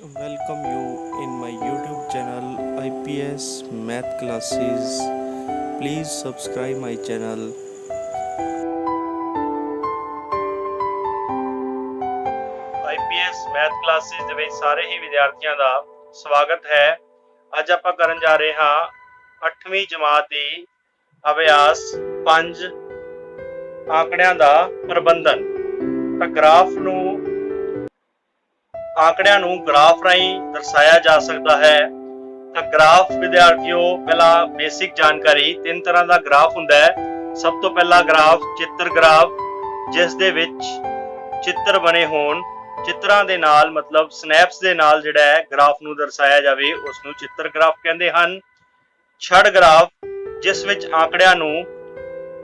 welcome you in my YouTube channel IPS Math Classes. Please subscribe my channel. IPS math classes ਦੇ ਵਿੱਚ ਸਾਰੇ ਹੀ ਵਿਦਿਆਰਥੀਆਂ ਦਾ ਸਵਾਗਤ ਹੈ। ਅੱਜ ਆਪਾਂ ਕਰਨ ਜਾ ਰਹੇ ਹਾਂ 8ਵੀਂ ਜਮਾਤ ਦੀ ਅਭਿਆਸ 5 ਆંકੜਿਆਂ ਦਾ ਪ੍ਰਬੰਧਨ। ਤਾਂ ਆંકੜਿਆਂ ਨੂੰ ਗ੍ਰਾਫ ਰਾਹੀਂ ਦਰਸਾਇਆ ਜਾ ਸਕਦਾ ਹੈ। ਤਾਂ ਗ੍ਰਾਫ ਵਿਦਿਆਰਥੀਓ ਪਹਿਲਾਂ ਬੇਸਿਕ ਜਾਣਕਾਰੀ, ਤਿੰਨ ਤਰ੍ਹਾਂ ਦਾ ਗ੍ਰਾਫ ਹੁੰਦਾ ਹੈ। ਸਭ ਤੋਂ ਪਹਿਲਾ ਗ੍ਰਾਫ ਚਿੱਤਰ ਗ੍ਰਾਫ, ਜਿਸ ਦੇ ਵਿੱਚ ਚਿੱਤਰ ਬਣੇ ਹੋਣ, ਚਿੱਤਰਾਂ ਦੇ ਨਾਲ ਮਤਲਬ ਸਨੈਪਸ ਦੇ ਨਾਲ ਜਿਹੜਾ ਹੈ ਗ੍ਰਾਫ ਨੂੰ ਦਰਸਾਇਆ ਜਾਵੇ, ਉਸ ਨੂੰ ਚਿੱਤਰ ਗ੍ਰਾਫ ਕਹਿੰਦੇ ਹਨ। ਛੜ ਗ੍ਰਾਫ, ਜਿਸ ਵਿੱਚ ਆંકੜਿਆਂ ਨੂੰ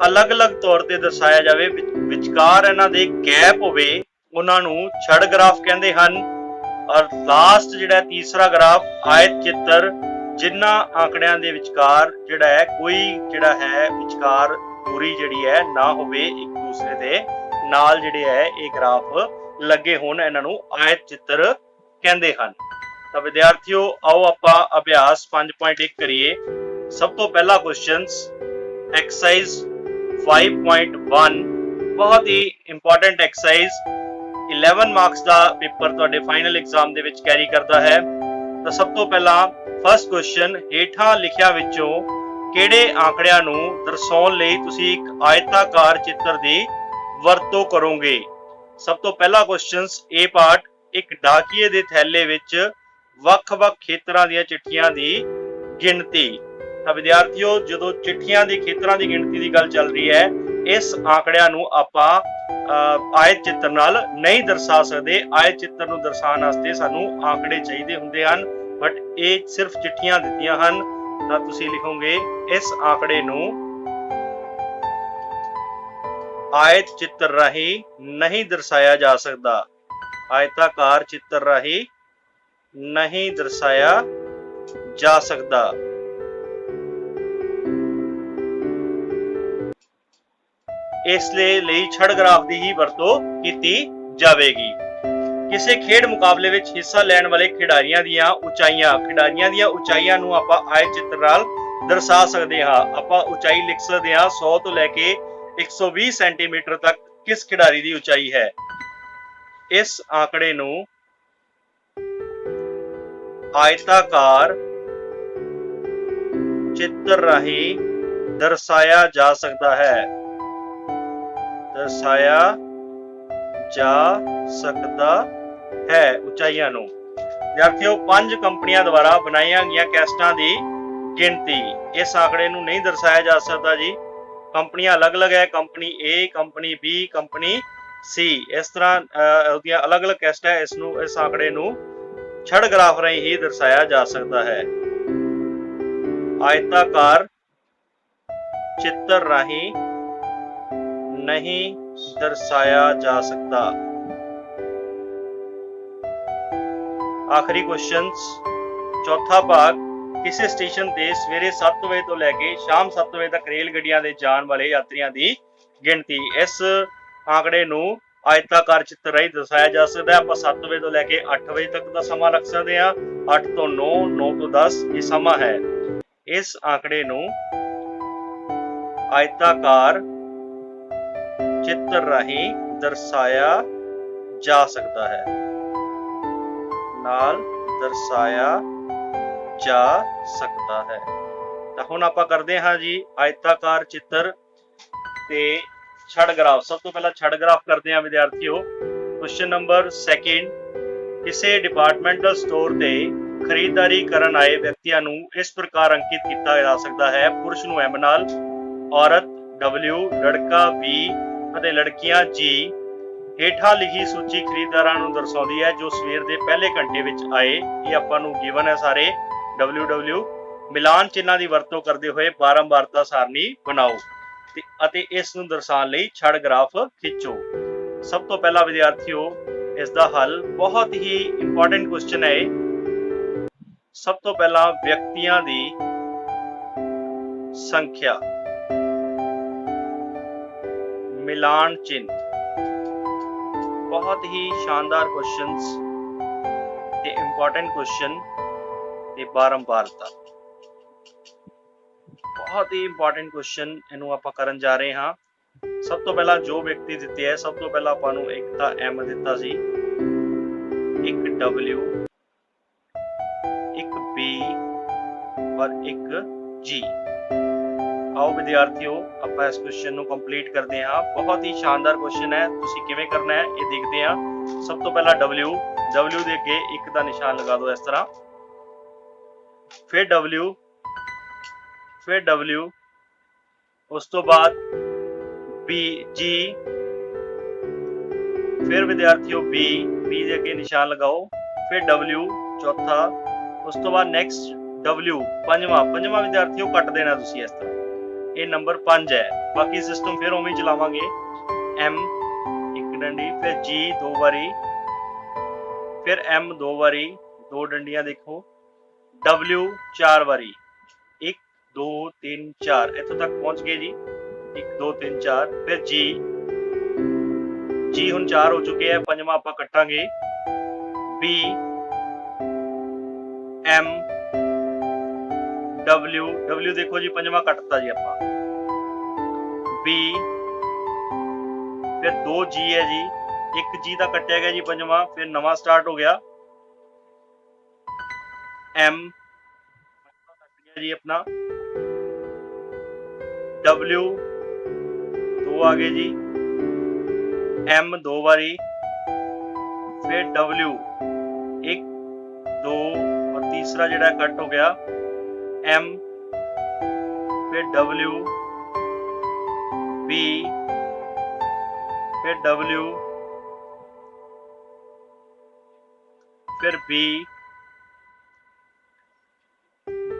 ਅਲੱਗ-ਅਲੱਗ ਤੌਰ ਤੇ ਦਰਸਾਇਆ ਜਾਵੇ, ਵਿਚਕਾਰ ਇਹਨਾਂ ਦੇ ਗੈਪ ਹੋਵੇ, ਉਹਨਾਂ ਨੂੰ ਛੜ ਗ੍ਰਾਫ ਕਹਿੰਦੇ ਹਨ। ਔਰ ਲਾਸਟ ਜਿਹੜਾ ਤੀਸਰਾ ਗ੍ਰਾਫ ਆਇਤ ਚਿੱਤਰ, ਜਿਨ੍ਹਾਂ ਆંકੜਿਆਂ ਦੇ ਵਿਚਕਾਰ ਜਿਹੜਾ ਹੈ ਕੋਈ ਜਿਹੜਾ ਹੈ ਵਿਚਕਾਰ ਦੂਰੀ ਜਿਹੜੀ ਹੈ ਨਾ ਹੋਵੇ, ਇੱਕ ਦੂਸਰੇ ਦੇ ਨਾਲ ਜਿਹੜੇ ਹੈ ਇਹ ਗ੍ਰਾਫ ਲੱਗੇ ਹੋਣ, ਇਹਨਾਂ ਨੂੰ ਆਇਤ ਚਿੱਤਰ ਕਹਿੰਦੇ ਹਨ। ਤਾਂ ਵਿਦਿਆਰਥੀਓ ਆਓ ਆਪਾਂ ਅਭਿਆਸ 5.1 ਕਰੀਏ। ਸਭ ਤੋਂ ਪਹਿਲਾ ਕੁਐਸਚਨਸ ਐਕਸਰਸਾਈਜ਼ 5.1 ਬਹੁਤ ਹੀ ਇੰਪੋਰਟੈਂਟ ਐਕਸਰਸਾਈਜ਼, 11 ਮਾਰਕਸ ਦਾ ਪੇਪਰ ਤੁਹਾਡੇ ਫਾਈਨਲ ਐਗਜ਼ਾਮ ਦੇ ਵਿੱਚ ਕੈਰੀ ਕਰਦਾ ਹੈ। ਤਾਂ ਸਭ ਤੋਂ ਪਹਿਲਾਂ ਫਸਟ ਕੁਐਸਚਨ, ਹੇਠਾਂ ਲਿਖਿਆਂ ਵਿੱਚੋਂ ਕਿਹੜੇ ਆંકੜਿਆਂ ਨੂੰ ਦਰਸਾਉਣ ਲਈ ਤੁਸੀਂ ਇੱਕ ਆਇਤਾਕਾਰ ਚਿੱਤਰ ਦੀ ਵਰਤੋਂ ਕਰੋਗੇ। ਸਭ ਤੋਂ ਪਹਿਲਾ ਕੁਐਸਚਨਸ A ਪਾਰਟ, ਇੱਕ ਡਾਕੀਏ ਦੇ ਥੈਲੇ ਵਿੱਚ ਵੱਖ-ਵੱਖ ਖੇਤਰਾਂ ਦੀਆਂ ਚਿੱਠੀਆਂ ਦੀ ਗਿਣਤੀ। ਤਾਂ ਵਿਦਿਆਰਥੀਓ ਜਦੋਂ ਚਿੱਠੀਆਂ ਦੀ ਖੇਤਰਾਂ ਦੀ ਗਿਣਤੀ ਦੀ ਗੱਲ ਚੱਲ ਰਹੀ ਹੈ, ਇਸ ਆંકੜਿਆਂ ਨੂੰ ਆਪਾਂ ਆਇਤ ਚਿੱਤਰ ਨਾਲ ਨਹੀਂ ਦਰਸਾ ਸਕਦੇ। ਆਇਤ ਚਿੱਤਰ ਨੂੰ ਦਰਸਾਉਣ ਵਾਸਤੇ ਸਾਨੂੰ ਆંકੜੇ ਚਾਹੀਦੇ ਹੁੰਦੇ ਹਨ, ਬਟ ਇਹ ਸਿਰਫ ਚਿੱਠੀਆਂ ਦਿੱਤੀਆਂ ਹਨ। ਤਾਂ ਤੁਸੀਂ ਲਿਖੋਗੇ ਇਸ ਆંકੜੇ ਨੂੰ ਆਇਤ ਚਿੱਤਰ ਰਾਹੀਂ ਨਹੀਂ ਦਰਸਾਇਆ ਜਾ ਸਕਦਾ। ਆਇਤਾਕਾਰ ਚਿੱਤਰ ਰਾਹੀਂ ਨਹੀਂ ਦਰਸਾਇਆ ਜਾ ਸਕਦਾ। ਇਸ ਲਈ ਛੜ ਗ੍ਰਾਫ ਦੀ ਹੀ ਵਰਤੋਂ ਕੀਤੀ ਜਾਵੇਗੀ। ਕਿਸੇ ਖੇਡ ਮੁਕਾਬਲੇ ਵਿੱਚ ਹਿੱਸਾ ਲੈਣ ਵਾਲੇ ਖਿਡਾਰੀਆਂ ਦੀਆਂ ਉਚਾਈਆਂ ਨੂੰ ਆਪਾਂ ਆਇਤ ਚਿੱਤਰ ਨਾਲ ਦਰਸਾ ਸਕਦੇ ਹਾਂ। ਆਪਾਂ ਉਚਾਈ ਲਿਖ ਸਕਦੇ ਹਾਂ 100 ਤੋਂ ਲੈ ਕੇ 120 ਸੈਂਟੀਮੀਟਰ ਤੱਕ ਕਿਸ ਖਿਡਾਰੀ ਦੀ ਉਚਾਈ ਹੈ। ਇਸ ਆંકੜੇ ਨੂੰ ਆਇਤਾਕਾਰ ਚਿੱਤਰ ਰਾਹੀਂ ਦਰਸਾਇਆ ਜਾ ਸਕਦਾ ਹੈ। ਉਚਾਈਆਂ ਨੂੰ। ਵਿਦਿਆਰਥੀਓ 5 ਕੰਪਨੀਆਂ ਦੁਆਰਾ ਬਣਾਈਆਂ ਗਈਆਂ ਕੈਸਟਾਂ ਦੀ ਗਿਣਤੀ। ਇਸ ਆંકੜੇ ਨੂੰ ਨਹੀਂ ਦਰਸਾਇਆ ਜਾ ਸਕਦਾ ਜੀ। ਕੰਪਨੀਆਂ ਅਲੱਗ-ਅਲੱਗ ਹੈ, company A, company B, company C, ਇਸ ਤਰ੍ਹਾਂ ਉਹਦੀਆਂ ਅਲੱਗ-ਅਲੱਗ ਕੈਸਟ ਹੈ। ਇਸ ਆંકੜੇ ਨੂੰ ਛੜ ਗ੍ਰਾਫ ਰਾਹੀਂ ਹੀ ਦਰਸਾਇਆ ਜਾ ਸਕਦਾ ਹੈ। ਆਇਤਾਕਾਰ ਚਿੱਤਰ ਰਾਹੀਂ ਨਹੀਂ ਦਰਸਾਇਆ ਜਾ ਸਕਦਾ। ਆਖਰੀ ਕੁਐਸਚਨਸ, ਚੌਥਾ ਭਾਗ, ਕਿਸੇ ਸਟੇਸ਼ਨ ਤੇ ਸਵੇਰੇ 7 ਵਜੇ ਤੋਂ ਲੈ ਕੇ ਸ਼ਾਮ 7 ਵਜੇ ਤੱਕ ਰੇਲ ਗੱਡੀਆਂ ਦੇ ਜਾਣ ਵਾਲੇ ਯਾਤਰੀਆਂ ਦੀ ਗਿਣਤੀ। ਇਸ ਆંકੜੇ ਨੂੰ ਆਇਤਾਕਾਰ ਚਿੱਤਰ ਰਾਹੀਂ ਦਰਸਾਇਆ ਜਾ ਸਕਦਾ ਹੈ। ਆਪਾਂ 7 ਵਜੇ ਤੋਂ ਲੈ ਕੇ 8 ਵਜੇ ਤੱਕ ਦਾ ਸਮਾਂ ਰੱਖ ਸਕਦੇ ਹਾਂ। 8 ਤੋਂ 9, 9 ਤੋਂ 10 ਇਹ ਸਮਾਂ ਹੈ। ਇਸ ਆંકੜੇ ਨੂੰ ਆਇਤਾਕਾਰ ਚਿੱਤਰ ਰਾਹੀਂ ਦਰਸਾਇਆ ਜਾ ਸਕਦਾ ਹੈ। ਤਾਂ ਹੁਣ ਆਪਾਂ ਕਰਦੇ ਹਾਂ ਜੀ ਆਇਤਾਕਾਰ ਚਿੱਤਰ ਤੇ ਛੜ ਗ੍ਰਾਫ। ਸਭ ਤੋਂ ਪਹਿਲਾਂ ਛੜ ਗ੍ਰਾਫ ਕਰਦੇ ਹਾਂ ਵਿਦਿਆਰਥੀਓ। ਕੁਐਸਚਨ ਨੰਬਰ 2, ਕਿਸੇ ਡਿਪਾਰਟਮੈਂਟਲ ਸਟੋਰ ਤੇ ਖਰੀਦਦਾਰੀ ਕਰਨ ਆਏ ਵਿਅਕਤੀਆਂ ਨੂੰ ਇਸ ਪ੍ਰਕਾਰ ਅੰਕਿਤ ਕੀਤਾ ਜਾ ਸਕਦਾ ਹੈ। ਪੁਰਸ਼ ਨੂੰ M ਨਾਲ, ਔਰਤ W, ਲੜਕਾ B ਅਤੇ ਲੜਕੀਆਂ G। ਹੇਠਾਂ ਲਿਖੀ ਸੂਚੀ ਖਰੀਦਦਾਰਾਂ ਨੂੰ ਦਰਸਾਉਂਦੀ ਹੈ ਜੋ ਸਵੇਰ ਦੇ ਪਹਿਲੇ ਘੰਟੇ ਵਿੱਚ ਆਏ। ਇਹ ਆਪਾਂ ਨੂੰ ਗਿਵਨ ਹੈ ਸਾਰੇ। WW ਮਿਲਾਨ ਚਿੰਨ੍ਹਾਂ ਦੀ ਵਰਤੋਂ ਕਰਦੇ ਹੋਏ ਬਾਰੰਬਾਰਤਾ ਸਾਰਣੀ ਬਣਾਓ ਅਤੇ ਇਸ ਨੂੰ ਦਰਸਾਉਣ ਲਈ ਛੜ ਗ੍ਰਾਫ ਖਿੱਚੋ। ਸਭ ਤੋਂ ਪਹਿਲਾਂ ਵਿਦਿਆਰਥੀਓ ਇਸ ਦਾ ਹੱਲ ਬਹੁਤ ਹੀ ਇੰਪੋਰਟੈਂਟ ਕੁਐਸਚਨ ਹੈ। ਸਭ ਤੋਂ ਪਹਿਲਾਂ ਵਿਅਕਤੀਆਂ ਦੀ ਸੰਖਿਆ, ਮਿਲਾਨ ਚਿੰਨ੍ਹ, बहुत ही शानदार क्वेश्चंस। ਤੇ ਇੰਪੋਰਟੈਂਟ ਕੁਐਸਚਨ ਤੇ ਬਾਰੰਬਾਰਤਾ। ਬਹੁਤ ਹੀ ਇੰਪੋਰਟੈਂਟ ਕੁਐਸਚਨ ਇਹਨੂੰ ਆਪਾਂ ਕਰਨ ਜਾ ਰਹੇ ਹਾਂ। ਸਭ ਤੋਂ ਪਹਿਲਾਂ ਜੋ ਵਿਅਕਤੀ ਦਿੱਤੇ ਹੈ, ਸਭ ਤੋਂ ਪਹਿਲਾਂ ਆਪਾਂ ਨੂੰ ਇੱਕ ਤਾਂ M ਦਿੱਤਾ ਸੀ, ਇੱਕ W, ਇੱਕ B ਔਰ ਇੱਕ G। आओ विद्यार्थियों ਆਪਾਂ ਇਸ ਕੁਐਸਚਨ ਨੂੰ ਕੰਪਲੀਟ ਕਰਦੇ ਹਾਂ। ਬਹੁਤ ਹੀ ਸ਼ਾਨਦਾਰ ਕੁਐਸਚਨ ਹੈ, ਤੁਸੀਂ ਕਿਵੇਂ ਕਰਨਾ ਹੈ ਇਹ ਦੇਖਦੇ ਹਾਂ। ਸਭ ਤੋਂ ਪਹਿਲਾਂ W ਦੇ ਅੱਗੇ ਇੱਕ ਦਾ ਨਿਸ਼ਾਨ ਲਗਾ ਦਿਓ ਇਸ ਤਰ੍ਹਾਂ, ਫਿਰ W, ਉਸ ਤੋਂ ਬਾਅਦ G, ਫਿਰ ਵਿਦਿਆਰਥੀਓ B ਦੇ ਅੱਗੇ ਨਿਸ਼ਾਨ ਲਗਾਓ, ਫਿਰ W ਚੌਥਾ, ਉਸ ਤੋਂ ਬਾਅਦ ਨੈਕਸਟ W ਪੰਜਵਾਂ ਵਿਦਿਆਰਥੀਓ ਕੱਟ ਦੇਣਾ ਤੁਸੀਂ ਇਸ ਤਰ੍ਹਾਂ, ਇਹ ਨੰਬਰ 5 ਹੈ। ਬਾਕੀ ਸਿਸਟਮ ਫਿਰ ਉਵੇਂ ਹੀ ਚਲਾਵਾਂਗੇ। M ਇੱਕ ਡੰਡੀ, ਫਿਰ G 2 ਵਾਰੀ, ਫਿਰ M 2 ਵਾਰੀ, 2 ਡੰਡੀਆਂ ਦੇਖੋ, W 4 ਵਾਰੀ, 1 2 3 4 ਇੱਥੋਂ ਤੱਕ ਪਹੁੰਚ ਗਏ ਜੀ, 1 2 3 4, ਫਿਰ G ਹੁਣ 4 ਹੋ ਚੁੱਕੇ ਹੈ, ਪੰਜਵਾਂ ਆਪਾਂ ਕੱਟਾਂਗੇ, B M W ਦੇਖੋ ਜੀ ਪੰਜਵਾਂ ਕੱਟਤਾ ਜੀ ਆਪਾਂ, B, ਫਿਰ 2 G ਹੈ ਜੀ, ਇੱਕ G ਦਾ ਕੱਟਿਆ ਗਿਆ ਜੀ ਪੰਜਵਾਂ, ਫਿਰ ਨਵਾਂ ਸਟਾਰਟ ਹੋ ਗਿਆ, M ਕੱਟ ਗਿਆ ਜੀ ਆਪਣਾ, W 2 ਆ ਗਏ ਜੀ, M 2 ਵਾਰੀ, ਫਿਰ W 1 2 और तीसरा ਜਿਹੜਾ ਕੱਟ ਹੋ ਗਿਆ M, फिर W, B, फिर W, फिर B,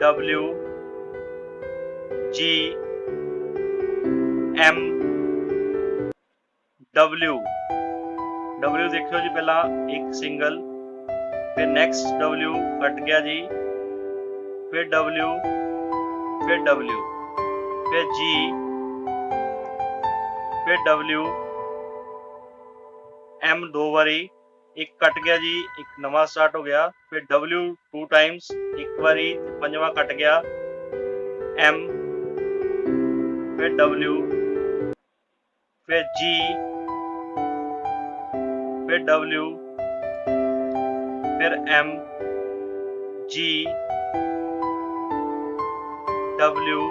W, G, M, W देखियो जी पहला एक सिंगल, फिर नेक्स्ट W कट गया जी, फिर W, फिर G, फिर W, M 2 बारी, एक कट गया जी, एक नवा स्टार्ट हो गया, फिर W 2 टाइम्स, एक बारी पंजवा कट गया, M, फिर W, फिर G, फिर W, फिर M, G, W,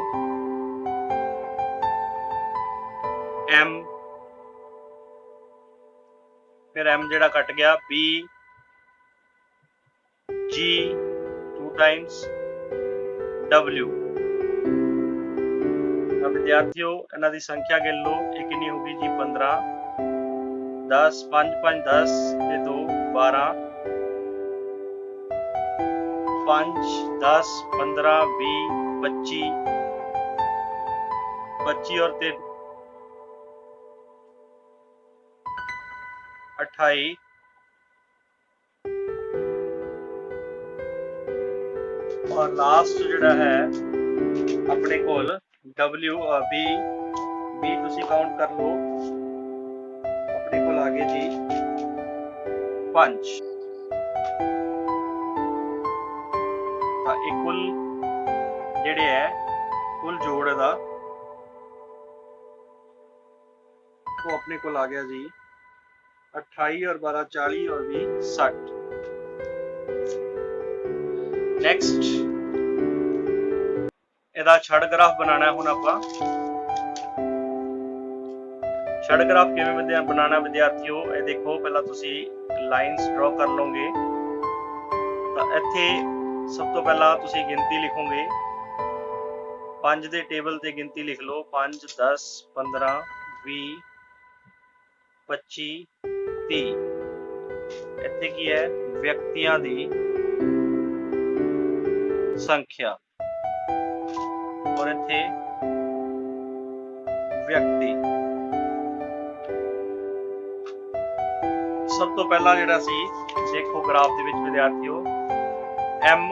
M, फिर M ਜਿਹੜਾ ਕੱਟ ਗਿਆ, B, G 2 टाइम्स, W। विद्यार्थियों ਇਹਨਾਂ ਦੀ ਸੰਖਿਆ ਗਿਣ ਲਓ, ਇਹ ਕਿੰਨੀ ਹੋ ਗਈ ਜੀ 15, 10 5 5 10 ਤੇ 2 12, 5 10 15 20 25 और 3 28, और लास्ट ਜਿਹੜਾ ਹੈ ਆਪਣੇ ਕੋਲ W B ਤੁਸੀਂ ਕਾਊਂਟ ਕਰ ਲਓ, ਆਪਣੇ ਕੋਲ ਆ ਗਏ ਜੀ 5। ਤਾਂ ਇਹ ਕੁੱਲ ਜਿਹੜੇ ਹੈ ਕੁੱਲ ਜੋੜ ਦਾ ਉਹ ਆਪਣੇ ਕੋਲ ਆ ਗਿਆ ਜੀ 28 और 12 40 और 20 60। नेक्स्ट ਇਹਦਾ ਛੜ ਗ੍ਰਾਫ ਬਣਾਉਣਾ ਹੁਣ ਆਪਾਂ। ਛੜ ਗ੍ਰਾਫ ਕਿਵੇਂ ਬਣਾਉਣਾ ਵਿਦਿਆਰਥੀਓ, ਇਹ ਦੇਖੋ ਪਹਿਲਾਂ ਤੁਸੀਂ ਲਾਈਨਸ ਡਰਾ ਕਰ ਲਓਗੇ। ਤਾਂ ਇੱਥੇ ਸਭ ਤੋਂ ਪਹਿਲਾਂ ਤੁਸੀਂ ਗਿਣਤੀ ਲਿਖੋਗੇ, 5 ਦੇ ਟੇਬਲ ਤੇ ਗਿਣਤੀ ਲਿਖ ਲਓ, 5 10 15 20 25 30। ਇੱਥੇ ਕੀ ਹੈ, ਵਿਅਕਤੀਆਂ ਦੀ ਸੰਖਿਆ, ਔਰ ਇੱਥੇ ਵਿਅਕਤੀ। ਸਭ ਤੋਂ ਪਹਿਲਾਂ ਜਿਹੜਾ ਸੀ ਦੇਖੋ ਗ੍ਰਾਫ ਦੇ ਵਿੱਚ ਵਿਦਿਆਰਥੀਓ, M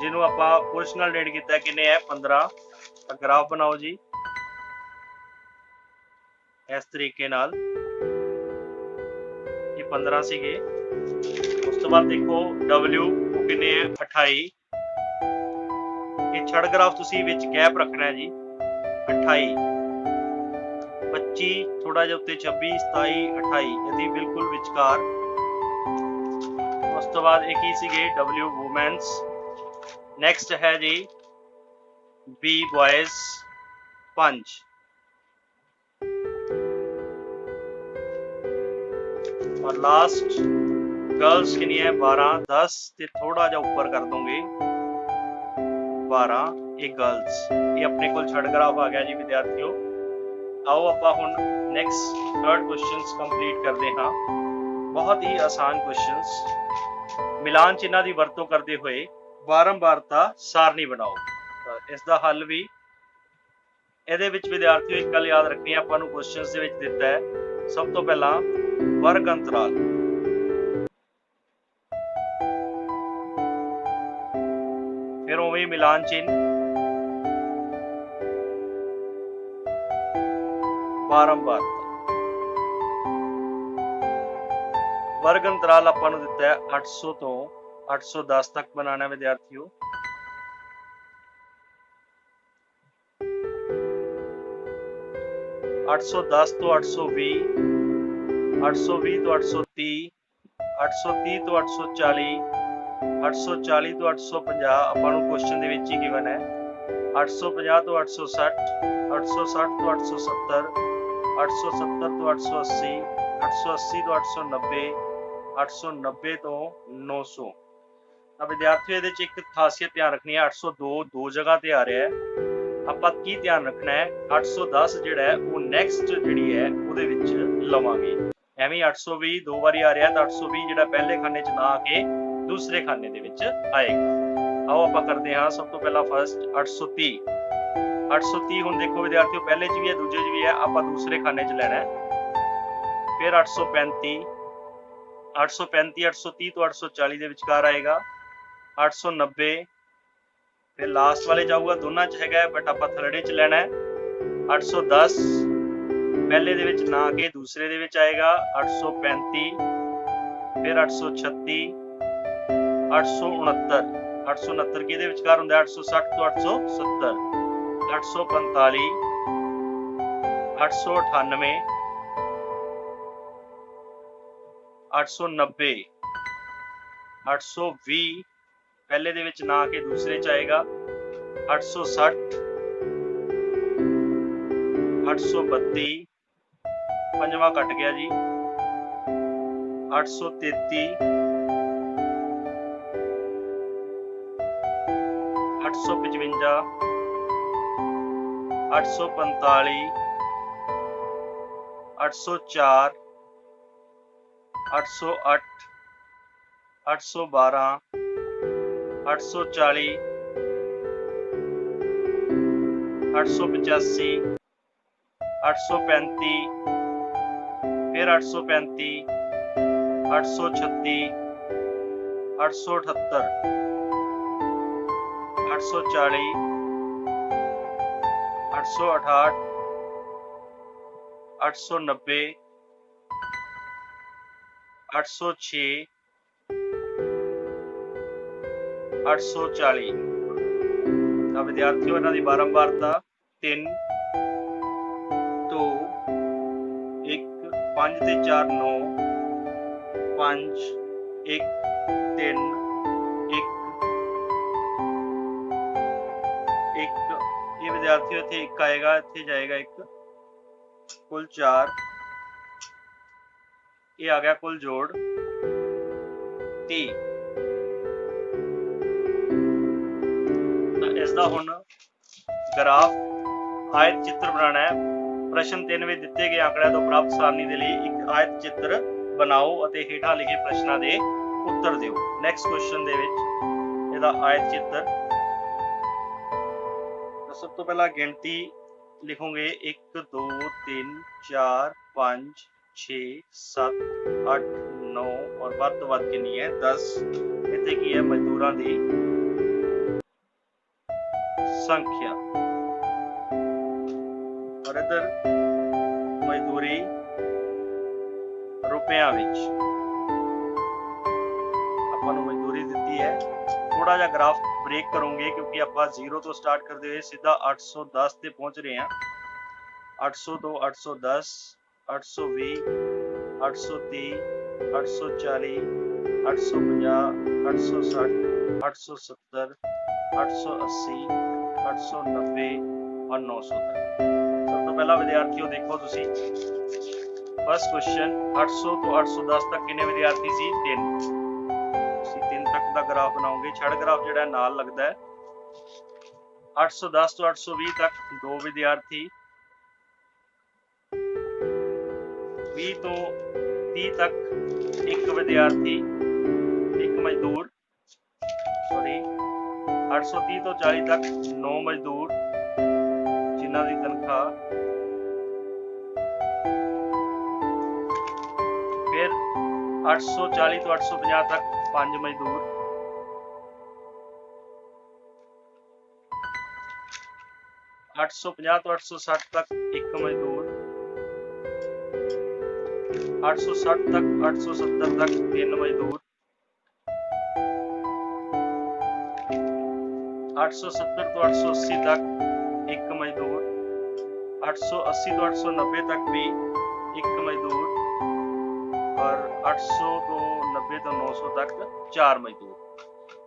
ਜਿਹਨੂੰ ਆਪਾਂ ਪੋਜ਼ੀਸ਼ਨਲ ਡੇਟ ਕੀਤਾ ਕਿੰਨੇ ਹੈ 15। ਤਾਂ ਗ੍ਰਾਫ ਬਣਾਓ ਜੀ ਇਸ ਤਰੀਕੇ ਨਾਲ, ਇਹ 15 ਸੀਗੇ। ਉਸ ਤੋਂ ਤੋਂ ਬਾਅਦ ਦੇਖੋ W ਕਿੰਨੇ ਹੈ 28। ਇਹ ਛੜ ਗ੍ਰਾਫ ਤੁਸੀਂ ਵਿੱਚ ਗੈਪ ਰੱਖਣਾ ਹੈ ਜੀ। 28 25 ਥੋੜਾ ਜਿਹਾ ਉੱਤੇ 26 27 28 ਇਹਦੀ ਬਿਲਕੁਲ ਵਿਚਕਾਰ। ਉਸ ਤੋਂ ਬਾਅਦ ਇਹ ਕੀ ਸੀਗੇ W ਵੂਮੈਨਸ। ਨੈਕਸਟ ਹੈ ਜੀ B ਬॉयਜ਼ 5। और लास्ट गर्ल्स कितनी है 12 10 ਤੇ ਥੋੜਾ ਜਿਹਾ ਉੱਪਰ ਕਰ ਦੋਗੇ 12 ਇਹ गर्ल्स। ਇਹ ਆਪਣੇ ਕੋਲ ਛੜ ਗ੍ਰਾਫ ਆ ਗਿਆ ਜੀ ਵਿਦਿਆਰਥੀਓ। ਆਓ ਆਪਾਂ ਹੁਣ ਨੈਕਸਟ ਥਰਡ ਕੁਐਸਚਨਸ ਕੰਪਲੀਟ ਕਰਦੇ ਹਾਂ। ਬਹੁਤ ਹੀ ਆਸਾਨ ਕੁਐਸਚਨਸ। ਮਿਲਾਨ ਚਿੰਨ੍ਹਾਂ ਦੀ ਵਰਤੋਂ ਕਰਦੇ ਹੋਏ ਬਾਰੰਬਾਰਤਾ ਸਾਰਣੀ ਬਣਾਓ। ਇਸ ਦਾ ਹੱਲ ਵੀ ਇਹਦੇ ਵਿੱਚ ਵਿਦਿਆਰਥੀਓ ਇੱਕ ਗੱਲ ਯਾਦ ਰੱਖਣੀ ਹੈ ਆਪਾਂ ਨੂੰ ਕੁਐਸਚਨਸ ਦੇ ਵਿੱਚ ਦਿੱਤਾ ਹੈ। ਸਭ ਤੋਂ ਪਹਿਲਾਂ वर्ग अंतराल। फिर उवें मिलान चिन्ह, बारंबारता। वर्ग अंतराल ਆਪਾਂ ਨੂੰ ਦਿੱਤਾ ਹੈ 800 ਤੋਂ 810 तक बनाना विद्यार्थियों। आठ सौ दस तो 820, 820 तो 830, 830 तो 840, 840 तो 850 ਆਪਾਂ ਨੂੰ ਕੁਐਸਚਨ ਦੇ ਵਿੱਚ ਹੀ ਗਿਵਨ ਹੈ। 850 ਤੋਂ 860, 860 ਤੋਂ 870, 870 ਤੋਂ 880, 880 ਤੋਂ 890, 890 ਤੋਂ 900। ਤਾਂ ਵਿਦਿਆਰਥੀਓ ਇਹਦੇ ਚ ਇੱਕ ਖਾਸੀਅਤ ਧਿਆਨ ਰੱਖਣੀ ਹੈ 802 ਦੋ ਜਗ੍ਹਾ ਤੇ ਆ ਰਿਹਾ ਹੈ। ਆਪਾਂ ਕੀ ਧਿਆਨ ਰੱਖਣਾ ਹੈ 810 ਜਿਹੜਾ ਹੈ ਉਹ ਨੈਕਸਟ ਜਿਹੜੀ ਹੈ ਉਹਦੇ ਵਿੱਚ ਲਵਾਂਗੇ। ਐਵੇਂ 820 ਦੋ ਵਾਰੀ ਆ ਰਿਹਾ ਤਾਂ 820 ਜਿਹੜਾ ਪਹਿਲੇ ਖਾਨੇ 'ਚ ਨਾ ਆ ਕੇ ਦੂਸਰੇ ਖਾਨੇ ਦੇ ਵਿੱਚ ਆਏਗਾ। ਆਓ ਆਪਾਂ ਕਰਦੇ ਹਾਂ ਸਭ ਤੋਂ ਪਹਿਲਾਂ ਫਸਟ 830। 830 ਹੁਣ ਦੇਖੋ ਵਿਦਿਆਰਥੀਓ ਪਹਿਲੇ 'ਚ ਵੀ ਹੈ ਦੂਜੇ 'ਚ ਵੀ ਹੈ ਆਪਾਂ ਦੂਸਰੇ ਖਾਨੇ 'ਚ ਲੈਣਾ ਹੈ। ਫਿਰ 835, 835 830 ਤੋਂ 840 ਦੇ ਵਿਚਕਾਰ ਆਏਗਾ। 890 फिर लास्ट वाले जाऊगा दोनों च हैगा बट आप थर्डे च लेना है। 810 पहले दे विच ना के दूसरे दे विच आएगा। 835 फिर 836 869 869 के दे विचकार हुंदा 860 तो 870 845 898 890 820 पहले दे विच ना के दूसरे च आएगा। 860 832 पंजवां कट गया जी। 833 855 845 804 808 812 840 885 835 फिर 835 836 878 840 868 890 806 840। ਤਾਂ ਵਿਦਿਆਰਥੀਓ ਇਹਨਾਂ ਦੀ ਬਾਰੰਬਾਰਤਾ 3 2 1 5 ਤੇ 4 9 5 1 3 1 1। ਇਹ ਵਿਦਿਆਰਥੀਓ ਇੱਥੇ 1 ਆਏਗਾ ਇੱਥੇ ਜਾਏਗਾ 1 ਕੁੱਲ 4। ਇਹ ਆ ਗਿਆ ਕੁੱਲ ਜੋੜ 30। इसका हुण ग्राफ आयत चित्र बनाना है। प्रश्न 3 में दिते गए आंकड़ियां तो प्राप्त सारणी के लिए एक आयत चित्र बनाओ और हेठा लिखे प्रश्नों के उत्तर दिओ। नैक्सट क्वेश्चन दे विच इहदा आयत चित्र तो सब तो पहला गिनती लिखोगे 1 2 3 4 5 6 7 8 9 और वध तो वध कितनी है 10। इत्थे की है मजदूरां दी संख्या और इधर मजदूरी रुपया विच। ਤੁਹਾਨੂੰ ਮਜ਼ਦੂਰੀ ਦਿੱਤੀ ਹੈ। ਥੋੜਾ ਜਿਹਾ ਗ੍ਰਾਫ ਬ੍ਰੇਕ ਕਰੋਗੇ ਕਿਉਂਕਿ ਆਪਾਂ 0 ਤੋਂ ਸਟਾਰਟ ਕਰਦੇ ਹੋਏ ਸਿੱਧਾ 810 ਤੇ ਪਹੁੰਚ ਰਹੇ ਹਾਂ। 800 ਤੋਂ 810, 820, 830, 840, 850, 860, 870, 880, 890 और 900 तक। सब तो पहला विद्यार्थियों देखो तुसी फर्स्ट क्वेश्चन 800 तो 810 तक कितने विद्यार्थी सी 3 तक का ग्राफ बनाओगे। छड़ ग्राफ जिहड़ा नाल लगदा है। 810 तो 820 तक 2 विद्यार्थी, 20 तो 30 तक 1 विद्यार्थी 1 मजदूर, सॉरी 830 तो 40 तक 9 मजदूर जिन्हां दी तनख्वाह, फिर 840 तो 850 तक 5 मजदूर, 850 तो 860 तक 1 मजदूर, 860 तक 870 तक 3 मजदूर, 870 तो 880 तक 1 मजदूर, 880 तो 890 तक भी 1 मजदूर और 800 तो 90 तो 900 तक 4 मजदूर।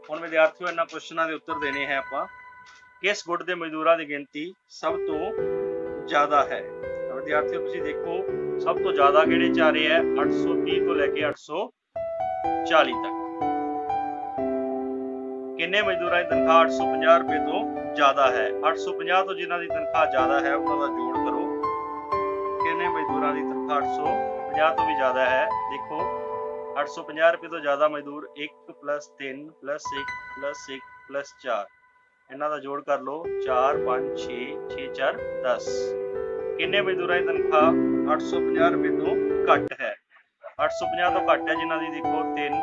ਹੁਣ ਵਿਦਿਆਰਥੀਓ ਇਹਨਾਂ ਕੁਐਸਚਨਾਂ ਦੇ ਉੱਤਰ ਦੇਣੇ ਹੈ ਆਪਾਂ। ਕਿਸ ਗੁੱਟ ਦੇ ਮਜ਼ਦੂਰਾਂ ਦੀ ਗਿਣਤੀ ਸਭ ਤੋਂ ਜ਼ਿਆਦਾ ਹੈ। ਵਿਦਿਆਰਥੀਓ ਤੁਸੀਂ ਦੇਖੋ ਸਭ ਤੋਂ ਜ਼ਿਆਦਾ ਕਿਹੜੇ ਚ ਆ ਰਹੇ ਹੈ 830 ਤੋਂ ਲੈ ਕੇ 840 ਤੱਕ। ਕਿੰਨੇ ਮਜ਼ਦੂਰਾਂ ਦੀ ਤਨਖਾਹ 850 ਰੁਪਏ ਤੋਂ ਜ਼ਿਆਦਾ ਹੈ। 850 ਤੋਂ ਜਿਨ੍ਹਾਂ ਦੀ ਤਨਖਾਹ ਜ਼ਿਆਦਾ ਹੈ ਉਹਨਾਂ ਦਾ ਜੋੜ ਕਰੋ। ਕਿੰਨੇ ਮਜ਼ਦੂਰਾਂ ਦੀ ਤਨਖਾਹ 850 ਤੋਂ ਵੀ ਜ਼ਿਆਦਾ ਹੈ। ਦੇਖੋ 850 ਰੁਪਏ ਤੋਂ ਜ਼ਿਆਦਾ ਮਜ਼ਦੂਰ 1 + 3 + 1 + 1 + 4 ਇਹਨਾਂ ਦਾ ਜੋੜ ਕਰ ਲਓ 4 5 6 6 4 10। ਕਿੰਨੇ ਮਜ਼ਦੂਰਾਂ ਦੀ ਤਨਖਾਹ 850 ਰੁਪਏ ਤੋਂ ਘੱਟ ਹੈ। 850 ਤੋਂ ਘੱਟ ਹੈ ਜਿਨ੍ਹਾਂ ਦੀ ਦੇਖੋ 3